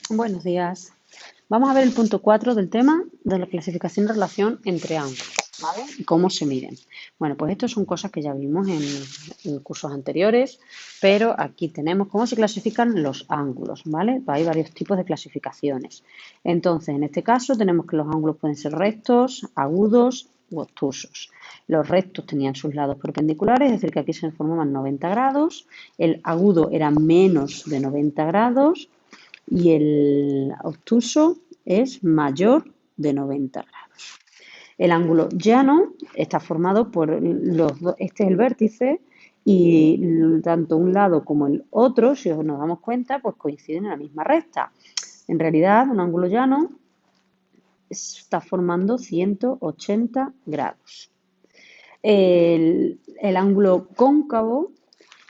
Buenos días. Vamos a ver el punto 4 del tema de la clasificación de relación entre ángulos, ¿vale? Y cómo se miden. Bueno, pues esto son cosas que ya vimos en cursos anteriores, pero aquí tenemos cómo se clasifican los ángulos, ¿vale? Hay varios tipos de clasificaciones. Entonces, en este caso tenemos que los ángulos pueden ser rectos, agudos u obtusos. Los rectos tenían sus lados perpendiculares, es decir, que aquí se formaban 90 grados, el agudo era menos de 90 grados, y el obtuso es mayor de 90 grados. El ángulo llano está formado por los dos, este es el vértice y tanto un lado como el otro, si nos damos cuenta, pues coinciden en la misma recta. En realidad, un ángulo llano está formando 180 grados. El ángulo cóncavo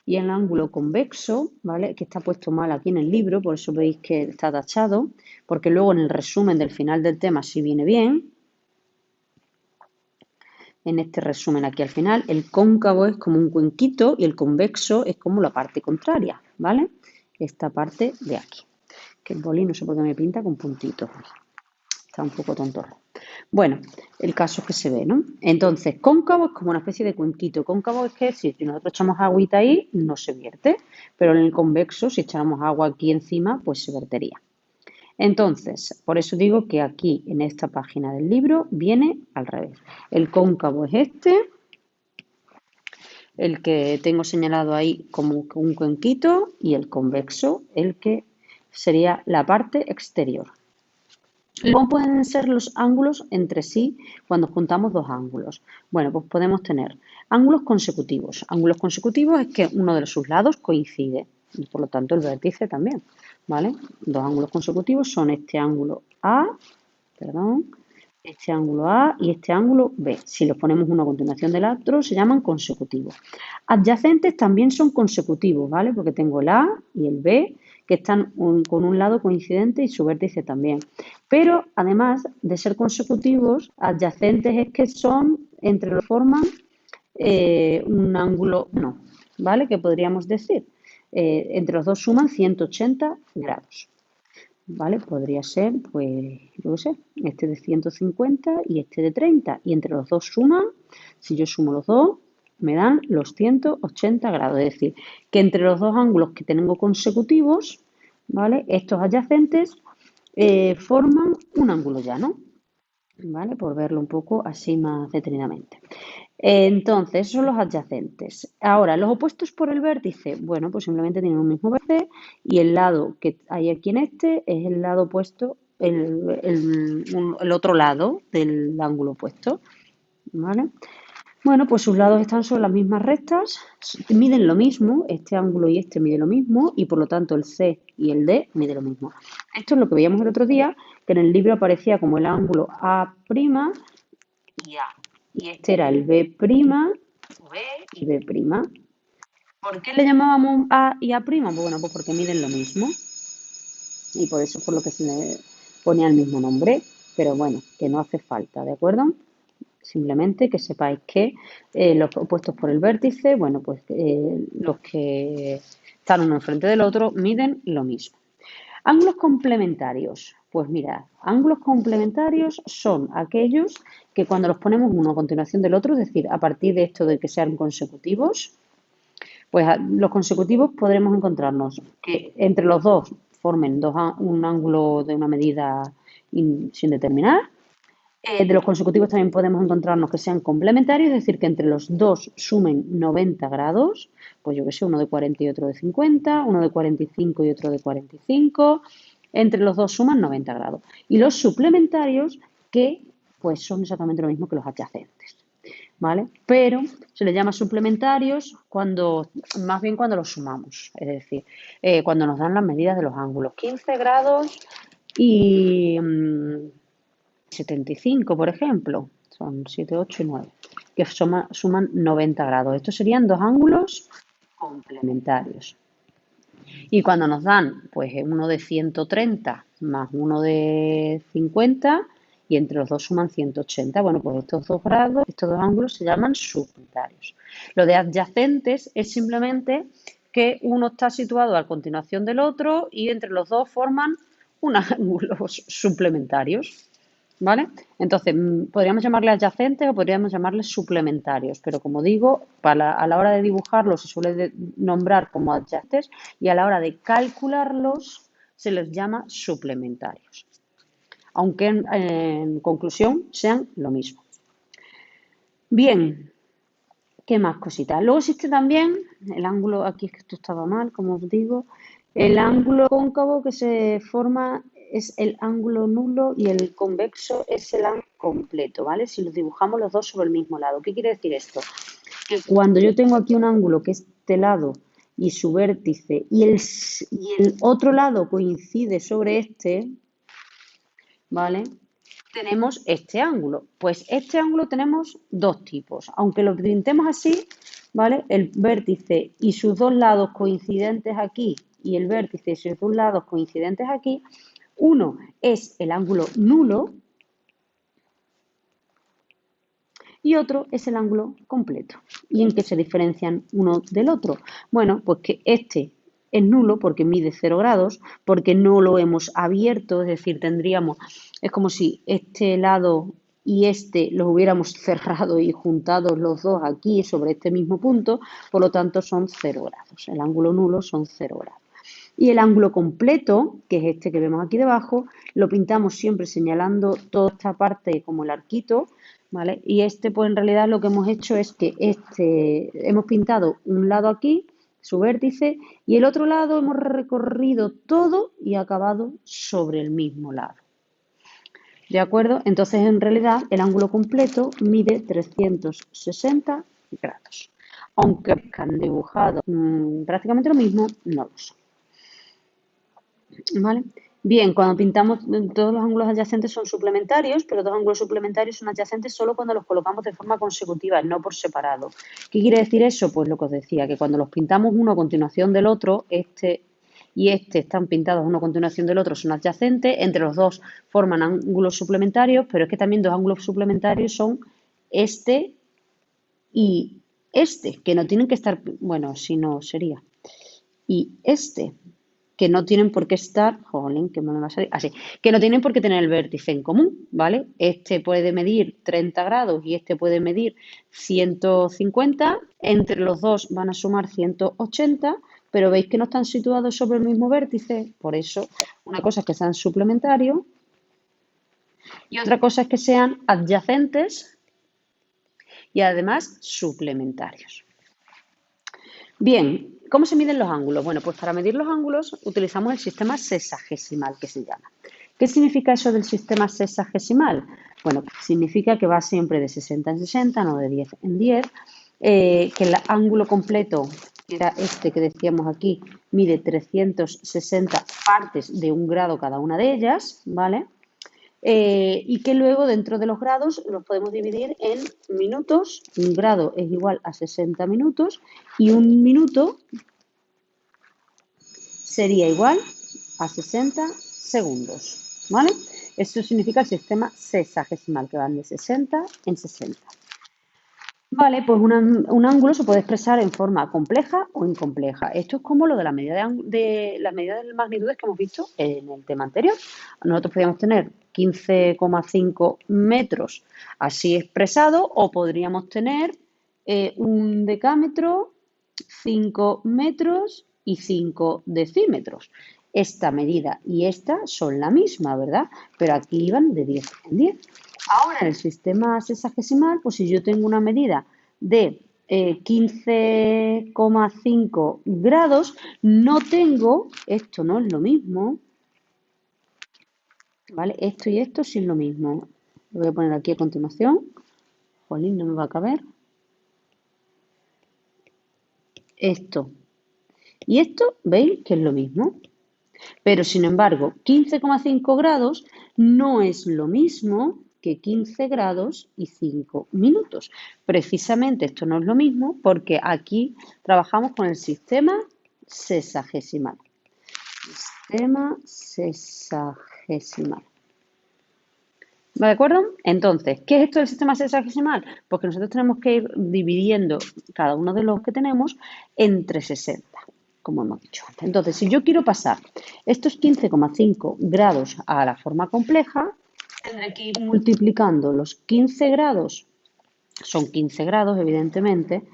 y el ángulo convexo, ¿vale? Que está puesto mal aquí en el libro, por eso veis que está tachado, porque luego en el resumen del final del tema sí viene bien. En este resumen aquí al final, el cóncavo es como un cuenquito y el convexo es como la parte contraria, ¿vale? Esta parte de aquí, que el boli no sé por qué me pinta con puntitos. Está un poco tonto. Bueno, el caso es que se ve, ¿no? Entonces, cóncavo es como una especie de cuenquito. Cóncavo es que si nosotros echamos agüita ahí, no se vierte, pero en el convexo, si echáramos agua aquí encima, pues se vertería. Entonces, por eso digo que aquí en esta página del libro viene al revés. El cóncavo es este, el que tengo señalado ahí como un cuenquito, y el convexo, el que sería la parte exterior. ¿Cómo pueden ser los ángulos entre sí cuando juntamos dos ángulos? Bueno, pues podemos tener ángulos consecutivos. Ángulos consecutivos es que uno de sus lados coincide y por lo tanto el vértice también, ¿vale? Dos ángulos consecutivos son este ángulo A, perdón, este ángulo A y este ángulo B. Si los ponemos uno a continuación del otro, se llaman consecutivos. Adyacentes también son consecutivos, ¿vale? Porque tengo el A y el B que están con un lado coincidente y su vértice también. Pero además de ser consecutivos, adyacentes es que son, entre los forman un ángulo no, ¿vale? Que podríamos decir. Entre los dos suman 180 grados. ¿Vale? Podría ser, pues, yo qué sé, este de 150 y este de 30. Y entre los dos suman, si yo sumo los dos, me dan los 180 grados. Es decir, que entre los dos ángulos que tengo consecutivos, ¿vale? Estos adyacentes forman un ángulo llano, ¿vale? Por verlo un poco así más detenidamente. Entonces, esos son los adyacentes. Ahora, los opuestos por el vértice, bueno, pues simplemente tienen un mismo vértice y el lado que hay aquí en este es el lado opuesto, el otro lado del ángulo opuesto, ¿vale? Bueno, pues sus lados están sobre las mismas rectas, miden lo mismo, este ángulo y este miden lo mismo y por lo tanto el C y el D miden lo mismo. Esto es lo que veíamos el otro día, que en el libro aparecía como el ángulo A' y A. Y este era el B', B y B'. ¿Por qué le llamábamos A y A'? Bueno, pues porque miden lo mismo y por eso es por lo que se le ponía el mismo nombre, pero bueno, que no hace falta, ¿de acuerdo? Simplemente que sepáis que los opuestos por el vértice, bueno, pues los que están uno enfrente del otro miden lo mismo. Ángulos complementarios. Pues mirad, ángulos complementarios son aquellos que cuando los ponemos uno a continuación del otro, es decir, a partir de esto de que sean consecutivos, pues los consecutivos podremos encontrarnos que entre los dos formen un ángulo de una medida sin determinar. De los consecutivos también podemos encontrarnos que sean complementarios, es decir, que entre los dos sumen 90 grados, pues yo que sé, uno de 40 y otro de 50, uno de 45 y otro de 45, entre los dos suman 90 grados. Y los suplementarios que pues son exactamente lo mismo que los adyacentes, ¿vale? Pero se les llama suplementarios más bien cuando los sumamos, es decir, cuando nos dan las medidas de los ángulos, 15 grados y 75, por ejemplo, son 7, 8 y 9, que suman 90 grados. Estos serían dos ángulos complementarios. Y cuando nos dan, pues, uno de 130 más uno de 50, y entre los dos suman 180, bueno, pues estos dos grados, estos dos ángulos se llaman suplementarios. Lo de adyacentes es simplemente que uno está situado a continuación del otro y entre los dos forman unos ángulos suplementarios, ¿vale? Entonces, podríamos llamarles adyacentes o podríamos llamarles suplementarios, pero como digo, a la hora de dibujarlos se suele nombrar como adyacentes y a la hora de calcularlos se les llama suplementarios, aunque en conclusión sean lo mismo. Bien, ¿qué más cositas? Luego existe también el ángulo, aquí es que esto estaba mal, como os digo, el ángulo cóncavo que se forma es el ángulo nulo y el convexo es el ángulo completo, ¿vale? Si los dibujamos los dos sobre el mismo lado. ¿Qué quiere decir esto? Que cuando yo tengo aquí un ángulo que es este lado y su vértice y el otro lado coincide sobre este, ¿vale? Tenemos este ángulo. Pues este ángulo tenemos dos tipos. Aunque lo pintemos así, ¿vale? El vértice y sus dos lados coincidentes aquí y el vértice y sus dos lados coincidentes aquí, uno es el ángulo nulo y otro es el ángulo completo. ¿Y en qué se diferencian uno del otro? Bueno, pues que este es nulo porque mide 0 grados, porque no lo hemos abierto, es decir, es como si este lado y este los hubiéramos cerrado y juntado los dos aquí sobre este mismo punto, por lo tanto son 0 grados. El ángulo nulo son 0 grados. Y el ángulo completo, que es este que vemos aquí debajo, lo pintamos siempre señalando toda esta parte como el arquito, ¿vale? Y este, pues en realidad lo que hemos hecho es que hemos pintado un lado aquí, su vértice, y el otro lado hemos recorrido todo y acabado sobre el mismo lado. ¿De acuerdo? Entonces, en realidad, el ángulo completo mide 360 grados. Aunque han dibujado prácticamente lo mismo, no lo son. ¿Vale? Bien, cuando pintamos, todos los ángulos adyacentes son suplementarios, pero los ángulos suplementarios son adyacentes solo cuando los colocamos de forma consecutiva, no por separado. ¿Qué quiere decir eso? Pues lo que os decía, que cuando los pintamos uno a continuación del otro, este y este están pintados uno a continuación del otro, son adyacentes, entre los dos forman ángulos suplementarios, pero es que también dos ángulos suplementarios son este y este, que no tienen que estar, bueno, si no sería, y este, que no tienen por qué estar, jolín, que me va a salir, así, que no tienen por qué tener el vértice en común, ¿vale? Este puede medir 30 grados y este puede medir 150, entre los dos van a sumar 180, pero veis que no están situados sobre el mismo vértice, por eso una cosa es que sean suplementarios y otra cosa es que sean adyacentes y además suplementarios. Bien, ¿cómo se miden los ángulos? Bueno, pues para medir los ángulos utilizamos el sistema sexagesimal, que se llama. ¿Qué significa eso del sistema sexagesimal? Bueno, significa que va siempre de 60 en 60, no de 10 en 10, que el ángulo completo, que era este que decíamos aquí, mide 360 partes de un grado cada una de ellas, ¿vale? Y que luego dentro de los grados los podemos dividir en minutos. Un grado es igual a 60 minutos y un minuto sería igual a 60 segundos, ¿vale? Eso significa el sistema sexagesimal, que van de 60 en 60. Vale, pues un ángulo se puede expresar en forma compleja o incompleja. Esto es como lo de la medida de las medidas de magnitudes que hemos visto en el tema anterior. Nosotros podríamos tener 15,5 metros así expresado o podríamos tener un decámetro, 5 metros y 5 decímetros. Esta medida y esta son la misma, ¿verdad? Pero aquí iban de 10 en 10. Ahora, en el sistema sexagesimal, pues si yo tengo una medida de 15,5 grados, no tengo, esto no es lo mismo, ¿vale? Esto y esto sí es lo mismo. Lo voy a poner aquí a continuación. Jolín, no me va a caber. Esto y esto, ¿veis que es lo mismo? Pero, sin embargo, 15,5 grados no es lo mismo que 15 grados y 5 minutos. Precisamente esto no es lo mismo porque aquí trabajamos con el sistema sexagesimal. Sistema sexagesimal. ¿De acuerdo? Entonces, ¿qué es esto del sistema sexagesimal? Pues que nosotros tenemos que ir dividiendo cada uno de los que tenemos entre 60. como hemos dicho antes. Entonces, si yo quiero pasar estos 15,5 grados a la forma compleja, tendré que ir multiplicando los 15 grados, son 15 grados evidentemente,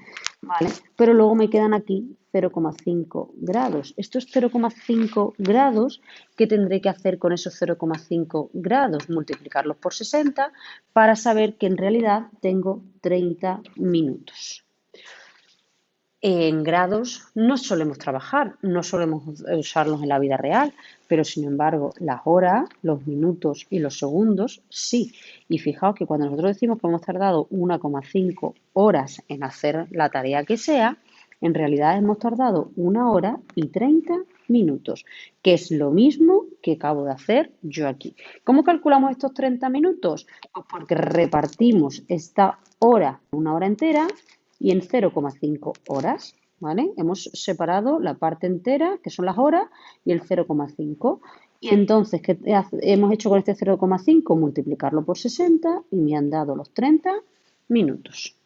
¿vale? Pero luego me quedan aquí 0,5 grados. Estos 0,5 grados, ¿qué tendré que hacer con esos 0,5 grados? Multiplicarlos por 60 para saber que en realidad tengo 30 minutos. En grados no solemos trabajar, no solemos usarlos en la vida real, pero sin embargo las horas, los minutos y los segundos sí. Y fijaos que cuando nosotros decimos que hemos tardado 1,5 horas en hacer la tarea que sea, en realidad hemos tardado 1 hora y 30 minutos, que es lo mismo que acabo de hacer yo aquí. ¿Cómo calculamos estos 30 minutos? Pues porque repartimos esta hora, 1 hora entera, y en 0,5 horas, ¿vale? Hemos separado la parte entera, que son las horas, y el 0,5. Y entonces, ¿qué hemos hecho con este 0,5? Multiplicarlo por 60 y me han dado los 30 minutos.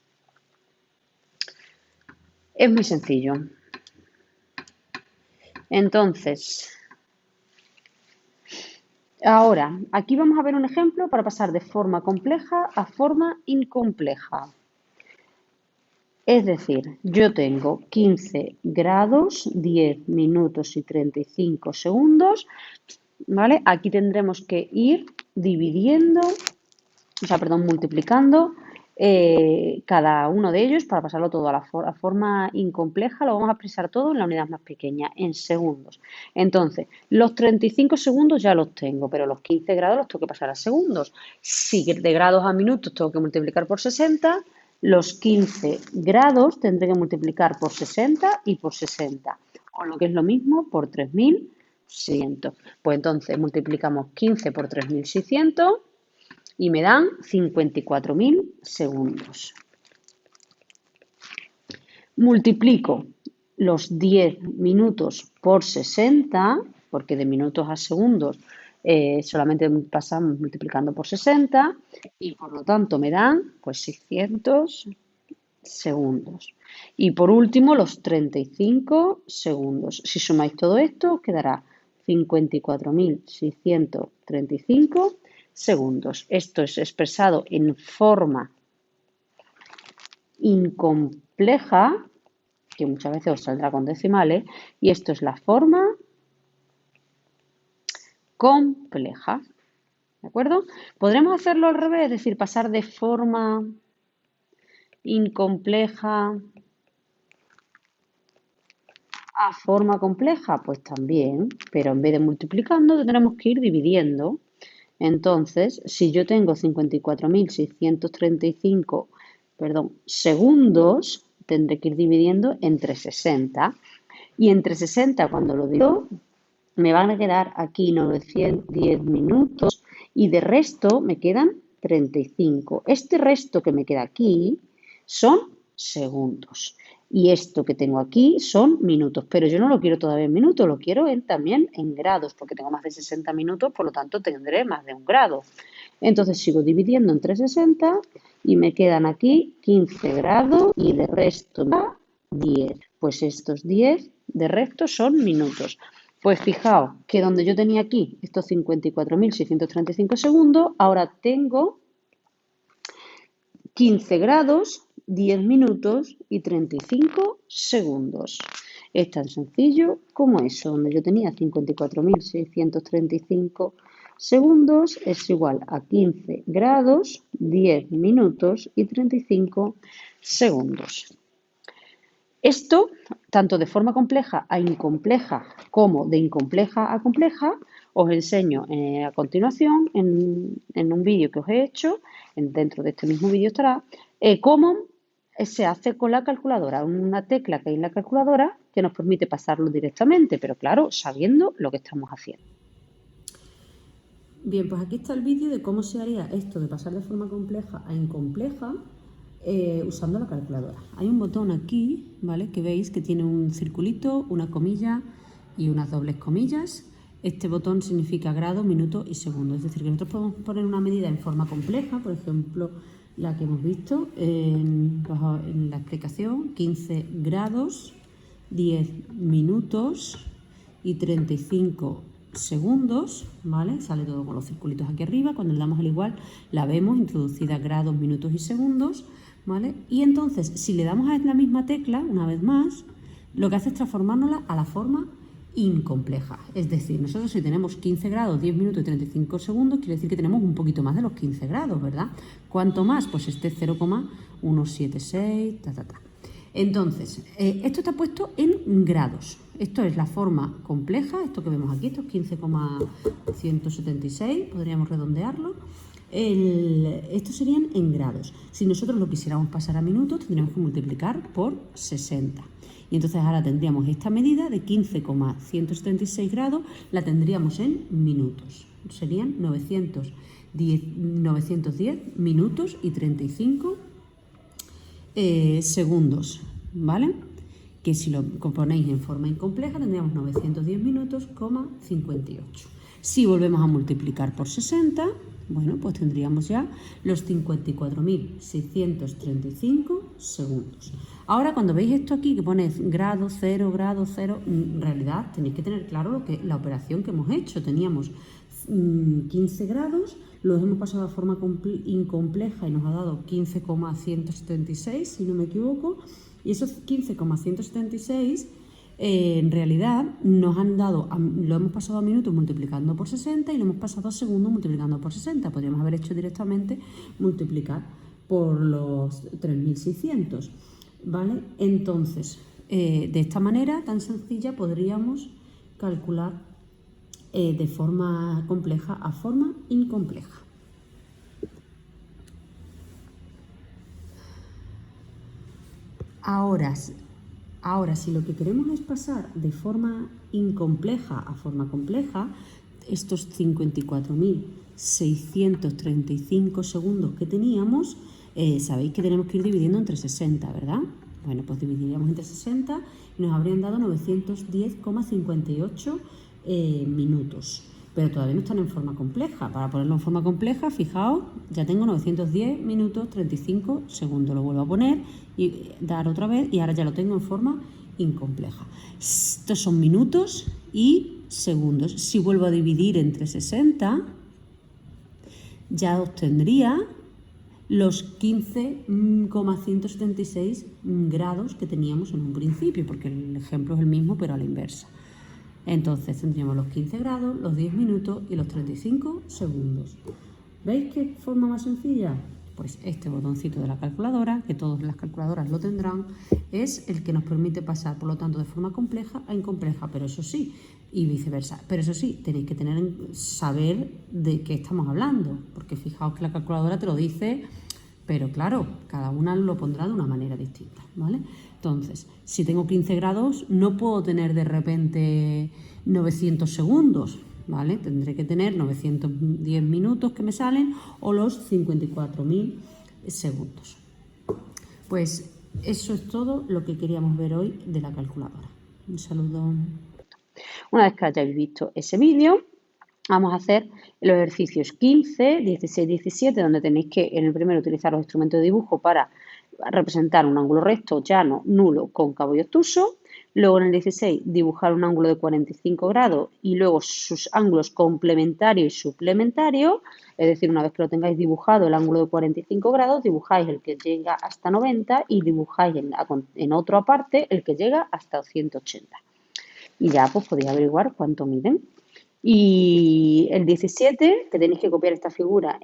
Es muy sencillo. Entonces, ahora, aquí vamos a ver un ejemplo para pasar de forma compleja a forma incompleja. Es decir, yo tengo 15 grados, 10 minutos y 35 segundos, ¿vale? Aquí tendremos que ir dividiendo, multiplicando cada uno de ellos para pasarlo todo a la forma incompleja. Lo vamos a expresar todo en la unidad más pequeña, en segundos. Entonces, los 35 segundos ya los tengo, pero los 15 grados los tengo que pasar a segundos. Si de grados a minutos tengo que multiplicar por 60, los 15 grados tendré que multiplicar por 60 y por 60, o lo que es lo mismo, por 3.600. Pues entonces multiplicamos 15 por 3.600 y me dan 54.000 segundos. Multiplico los 10 minutos por 60, porque de minutos a segundos solamente pasamos multiplicando por 60 y por lo tanto me dan pues 600 segundos. Y por último los 35 segundos. Si sumáis todo esto os quedará 54.635 segundos. Esto es expresado en forma incompleja, que muchas veces os saldrá con decimales, y esto es la forma compleja. ¿De acuerdo? Podremos hacerlo al revés, es decir, pasar de forma incompleja a forma compleja, pues también, pero en vez de multiplicando tendremos que ir dividiendo. Entonces, si yo tengo 54.635, segundos, tendré que ir dividiendo entre 60. Y entre 60, cuando lo divido, me van a quedar aquí 910 minutos y de resto me quedan 35. Este resto que me queda aquí son segundos. Y esto que tengo aquí son minutos, pero yo no lo quiero todavía en minutos, lo quiero también en grados, porque tengo más de 60 minutos, por lo tanto tendré más de 1 grado. Entonces sigo dividiendo entre 60 y me quedan aquí 15 grados y de resto me da 10. Pues estos 10 de resto son minutos. Pues fijaos que donde yo tenía aquí estos 54.635 segundos, ahora tengo 15 grados, 10 minutos y 35 segundos. Es tan sencillo como eso, donde yo tenía 54.635 segundos es igual a 15 grados, 10 minutos y 35 segundos. Esto, tanto de forma compleja a incompleja como de incompleja a compleja, os enseño a continuación en un vídeo que os he hecho, dentro de este mismo vídeo estará, cómo se hace con la calculadora, una tecla que hay en la calculadora que nos permite pasarlo directamente, pero claro, sabiendo lo que estamos haciendo. Bien, pues aquí está el vídeo de cómo se haría esto de pasar de forma compleja a incompleja usando la calculadora. Hay un botón aquí, ¿vale? Que veis que tiene un circulito, una comilla y unas dobles comillas. Este botón significa grado, minuto y segundo. Es decir, que nosotros podemos poner una medida en forma compleja, por ejemplo, la que hemos visto en la explicación, 15 grados, 10 minutos y 35 segundos, ¿vale? Sale todo con los circulitos aquí arriba. Cuando le damos al igual, la vemos introducida grados, minutos y segundos, ¿vale? Y entonces, si le damos a la misma tecla, una vez más, lo que hace es transformárnosla a la forma incompleja. Es decir, nosotros si tenemos 15 grados, 10 minutos y 35 segundos, quiere decir que tenemos un poquito más de los 15 grados, ¿verdad? ¿Cuánto más? Pues este 0,176, Entonces, esto está puesto en grados. Esto es la forma compleja, esto que vemos aquí, esto es 15,176, podríamos redondearlo. Estos serían en grados. Si nosotros lo quisiéramos pasar a minutos, tendríamos que multiplicar por 60. Y entonces ahora tendríamos esta medida de 15,176 grados, la tendríamos en minutos. Serían 910 minutos y 35 segundos, ¿vale? Que si lo ponéis en forma incompleja tendríamos 910 minutos, 58. Si volvemos a multiplicar por 60, bueno, pues tendríamos ya los 54.635 segundos. Ahora, cuando veis esto aquí, que pone grado 0, grado 0, en realidad tenéis que tener claro la operación que hemos hecho. Teníamos 15 grados, los hemos pasado a forma incompleja y nos ha dado 15,176, si no me equivoco, y esos 15,176 en realidad nos han dado, lo hemos pasado a minutos multiplicando por 60 y lo hemos pasado a segundos multiplicando por 60. Podríamos haber hecho directamente multiplicar por los 3.600, ¿vale? Entonces, de esta manera tan sencilla podríamos calcular de forma compleja a forma incompleja. Ahora, si lo que queremos es pasar de forma incompleja a forma compleja, estos 54.635 segundos que teníamos, sabéis que tenemos que ir dividiendo entre 60, ¿verdad? Bueno, pues dividiríamos entre 60 y nos habrían dado 910,58 minutos. Pero todavía no están en forma compleja. Para ponerlo en forma compleja, fijaos, ya tengo 910 minutos 35 segundos. Lo vuelvo a poner y dar otra vez y ahora ya lo tengo en forma incompleja. Estos son minutos y segundos. Si vuelvo a dividir entre 60, ya obtendría los 15,176 grados que teníamos en un principio, porque el ejemplo es el mismo, pero a la inversa. Entonces tendríamos los 15 grados, los 10 minutos y los 35 segundos. ¿Veis qué forma más sencilla? Pues este botoncito de la calculadora, que todas las calculadoras lo tendrán, es el que nos permite pasar, por lo tanto, de forma compleja a incompleja, pero eso sí, y viceversa. Pero eso sí, tenéis que saber de qué estamos hablando, porque fijaos que la calculadora te lo dice, pero claro, cada una lo pondrá de una manera distinta, ¿vale? Entonces, si tengo 15 grados, no puedo tener de repente 900 segundos, ¿vale? Tendré que tener 910 minutos que me salen o los 54.000 segundos. Pues eso es todo lo que queríamos ver hoy de la calculadora. Un saludo. Una vez que hayáis visto ese vídeo, vamos a hacer los ejercicios 15, 16, 17, donde tenéis que en el primero utilizar los instrumentos de dibujo para representar un ángulo recto, llano, nulo, cóncavo y obtuso. Luego en el 16 dibujar un ángulo de 45 grados y luego sus ángulos complementarios y suplementarios. Es decir, una vez que lo tengáis dibujado el ángulo de 45 grados, dibujáis el que llega hasta 90 y dibujáis en otra parte el que llega hasta 180. Y ya pues podéis averiguar cuánto miden. Y el 17, que tenéis que copiar esta figura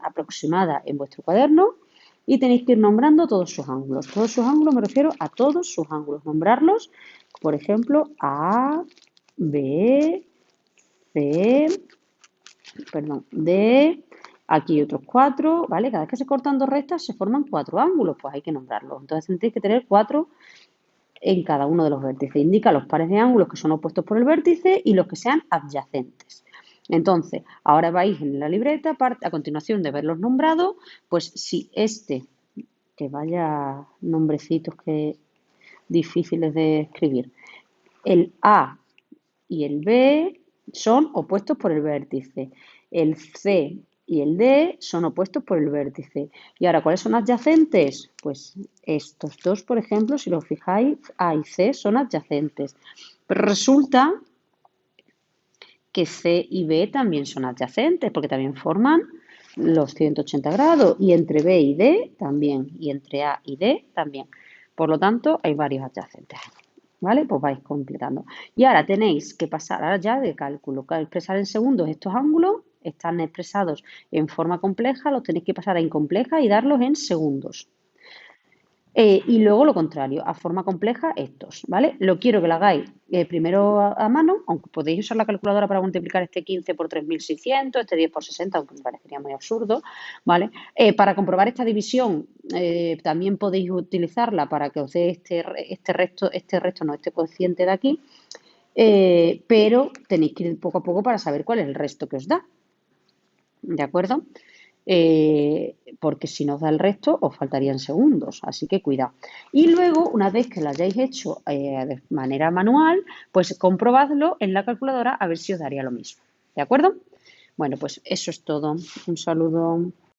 aproximada en vuestro cuaderno y tenéis que ir nombrando todos sus ángulos. Todos sus ángulos me refiero a todos sus ángulos. Nombrarlos, por ejemplo, A, B, C, perdón, D, aquí otros 4, ¿vale? Cada vez que se cortan dos rectas se forman 4 ángulos, pues hay que nombrarlos. Entonces tendréis que tener 4 en cada uno de los vértices. Indica los pares de ángulos que son opuestos por el vértice y los que sean adyacentes. Entonces, ahora vais en la libreta, a continuación de verlos nombrados, pues si que vaya nombrecitos que difíciles de escribir, el A y el B son opuestos por el vértice, el C y el D son opuestos por el vértice. Y ahora, ¿cuáles son adyacentes? Pues estos dos, por ejemplo, si lo fijáis, A y C son adyacentes. Pero resulta que C y B también son adyacentes, porque también forman los 180 grados, y entre B y D también, y entre A y D también. Por lo tanto, hay varios adyacentes. ¿Vale? Pues vais completando. Y ahora tenéis que pasar, ahora ya de cálculo, que expresar en segundos estos ángulos, están expresados en forma compleja, los tenéis que pasar a incompleja y darlos en segundos. Y luego lo contrario, a forma compleja estos, ¿vale? Lo quiero que lo hagáis primero a mano, aunque podéis usar la calculadora para multiplicar este 15 por 3.600, este 10 por 60, aunque me parecería muy absurdo, ¿vale? Para comprobar esta división, también podéis utilizarla para que os dé este cociente de aquí, pero tenéis que ir poco a poco para saber cuál es el resto que os da, ¿de acuerdo? Porque si no os da el resto os faltarían segundos, así que cuidado. Y luego, una vez que lo hayáis hecho de manera manual, pues comprobadlo en la calculadora a ver si os daría lo mismo, ¿de acuerdo? Bueno, pues eso es todo. Un saludo.